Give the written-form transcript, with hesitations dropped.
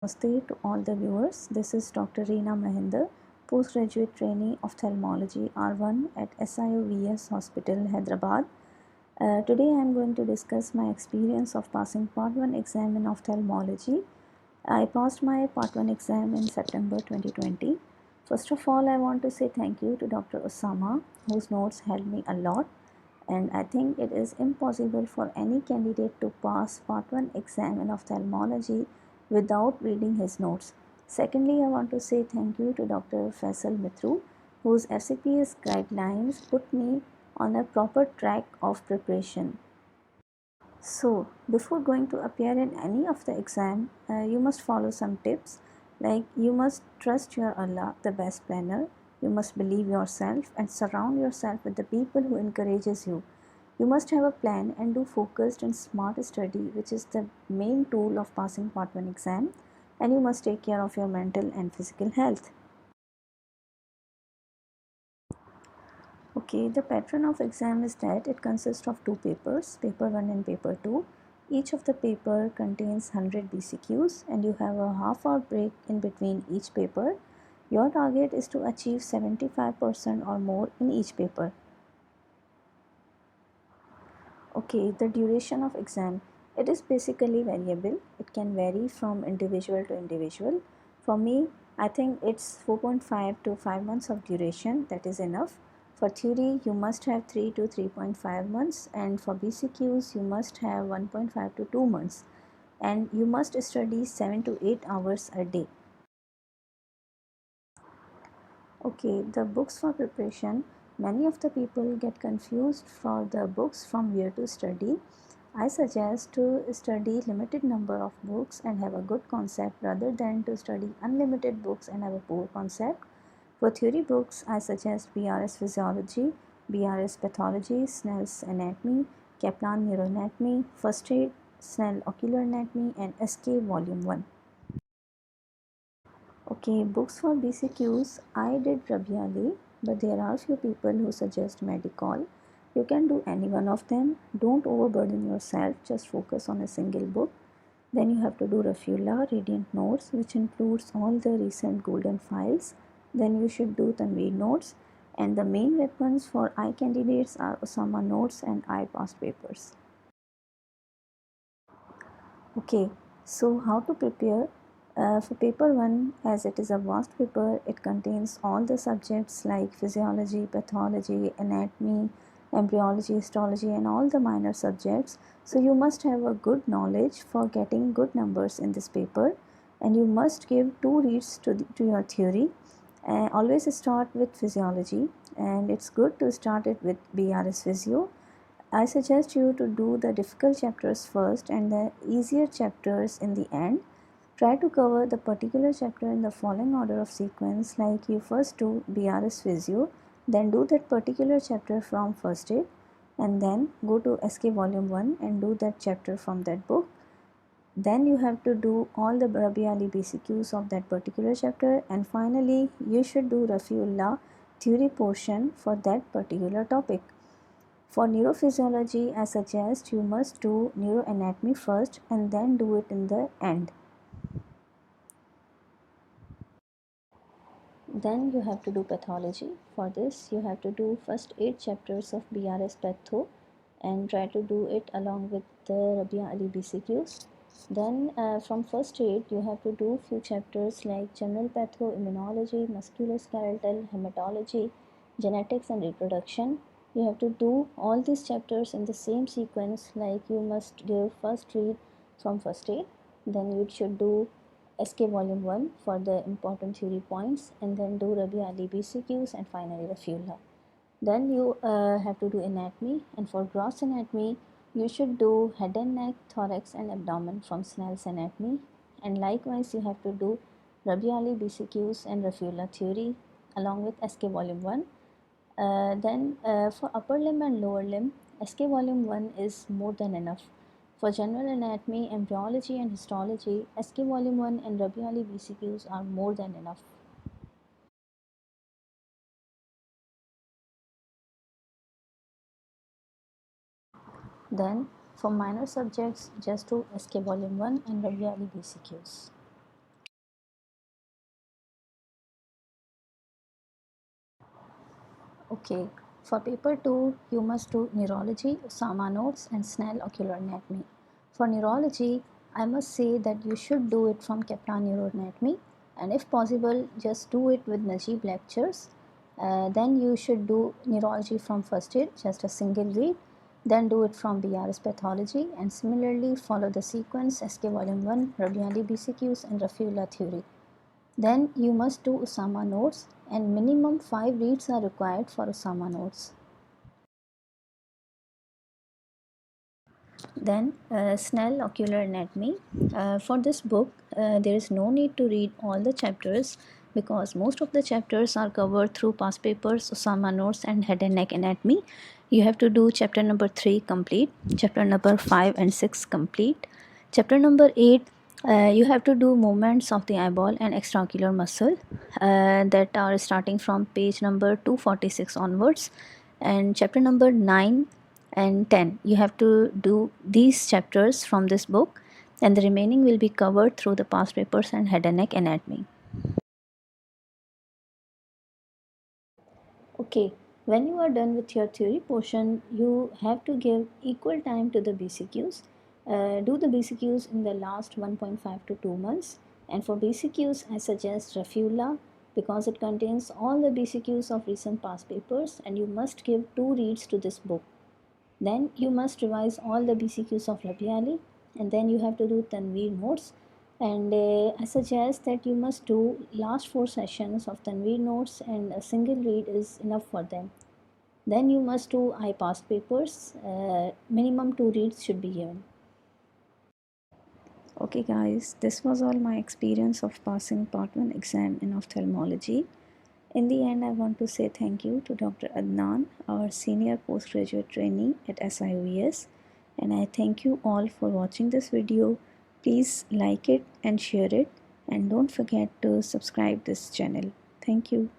Namaste to all the viewers. This is Dr. Reena Mahinder, postgraduate trainee ophthalmology R1 at SIOVS Hospital, Hyderabad. Today I am going to discuss my experience of passing Part 1 exam in ophthalmology. I passed my Part 1 exam in September 2020. First of all, I want to say thank you to Dr. Osama, whose notes helped me a lot. And I think it is impossible for any candidate to pass Part 1 exam in ophthalmology without reading his notes. Secondly, I want to say thank you to Dr. Faisal Mithru, whose FCPS guidelines put me on a proper track of preparation. So, before going to appear in any of the exam, you must follow some tips like you must trust your Allah, the best planner. You must believe yourself and surround yourself with the people who encourages you. You must have a plan and do focused and smart study, which is the main tool of passing Part 1 exam, and you must take care of your mental and physical health. Okay, the pattern of exam is that it consists of two papers, paper 1 and paper 2. Each of the paper contains 100 BCQs and you have a half-hour break in between each paper. Your target is to achieve 75% or more in each paper. Okay, the duration of exam. It is basically variable. It can vary from individual to individual. For me, I think it's 4.5 to 5 months of duration. That is enough. For theory, you must have 3 to 3.5 months, and for BCQs, you must have 1.5 to 2 months. And you must study 7 to 8 hours a day. Okay, the books for preparation. Many of the people get confused for the books from where to study. I suggest to study limited number of books and have a good concept rather than to study unlimited books and have a poor concept. For theory books, I suggest BRS Physiology, BRS Pathology, Snell's Anatomy, Kaplan Neuroanatomy, First Aid, Snell Ocular Anatomy, and SK Volume 1. Okay, books for BCQs, I did Rabiali, but there are few people who suggest Medicol. You can do any one of them. Don't overburden yourself, just focus on a single book. Then you have to do Rafula, Radiant Notes, which includes all the recent golden files. Then you should do Tanveer Notes. And the main weapons for I candidates are Osama Notes and I past papers. Okay, so how to prepare? For paper 1, as it is a vast paper, it contains all the subjects like physiology, pathology, anatomy, embryology, histology, and all the minor subjects. So you must have a good knowledge for getting good numbers in this paper, and you must give 2 reads to your theory. Always start with physiology, and it's good to start it with BRS Physio. I suggest you to do the difficult chapters first and the easier chapters in the end. Try to cover the particular chapter in the following order of sequence, like you first do BRS Physio, then do that particular chapter from first aid, and then go to SK Volume 1 and do that chapter from that book. Then you have to do all the Rabi Ali BCQs of that particular chapter, and finally you should do Rafiullah theory portion for that particular topic. For neurophysiology, I suggest you must do neuroanatomy first and then do it in the end. Then you have to do pathology. For this, you have to do first 8 chapters of BRS Patho and try to do it along with the Rabia Ali BCQs. Then from first aid, you have to do few chapters like general patho, immunology, musculoskeletal, hematology, genetics and reproduction. You have to do all these chapters in the same sequence, like you must give first read from first aid, then you should do SK Volume 1 for the important theory points, and then do Rabi Ali BCQs and finally Rafula. Then you have to do anatomy, and for gross anatomy, you should do head and neck, thorax and abdomen from Snell's anatomy, and likewise you have to do Rabi Ali BCQs and Rafula theory along with SK Volume 1. Then for upper limb and lower limb, SK Volume 1 is more than enough. For general anatomy, embryology and histology, SK Volume 1 and Rabi Ali BCQs are more than enough. Then for minor subjects, just do SK Volume 1 and Rabi Ali BCQs. Okay, for paper 2, you must do neurology, Usama notes, and Snell ocular anatomy. For neurology, I must say that you should do it from Kaplan neuroanatomy, and if possible, just do it with Najib lectures. Then you should do neurology from first aid, just a single read. Then do it from BRS pathology, and similarly follow the sequence SK volume 1, Rabiali BCQs, and Raffiula theory. Then you must do Usama notes, and minimum 5 reads are required for Usama notes. Then Snell ocular anatomy. For this book, there is no need to read all the chapters because most of the chapters are covered through past papers, Usama notes, and head and neck anatomy. You have to do chapter number 3 complete, chapter number 5 and 6 complete. Chapter number 8, you have to do movements of the eyeball and extraocular muscle that are starting from page number 246 onwards. And chapter number 9 and 10, you have to do these chapters from this book, and the remaining will be covered through the past papers and head and neck anatomy. Okay, when you are done with your theory portion, you have to give equal time to the BCQs. Do the BCQs in the last 1.5 to 2 months. And for BCQs, I suggest Raffiula because it contains all the BCQs of recent past papers, and you must give 2 reads to this book. Then you must revise all the BCQs of Rabiali, and then you have to do Tanveer notes. And I suggest that you must do last 4 sessions of Tanveer notes, and a single read is enough for them. Then you must do I past papers. Minimum 2 reads should be given. Okay guys, this was all my experience of passing part 1 exam in ophthalmology. In the end, I want to say thank you to Dr. Adnan, our senior postgraduate trainee at SIOES, and I thank you all for watching this video. Please like it and share it, and don't forget to subscribe this channel. Thank you.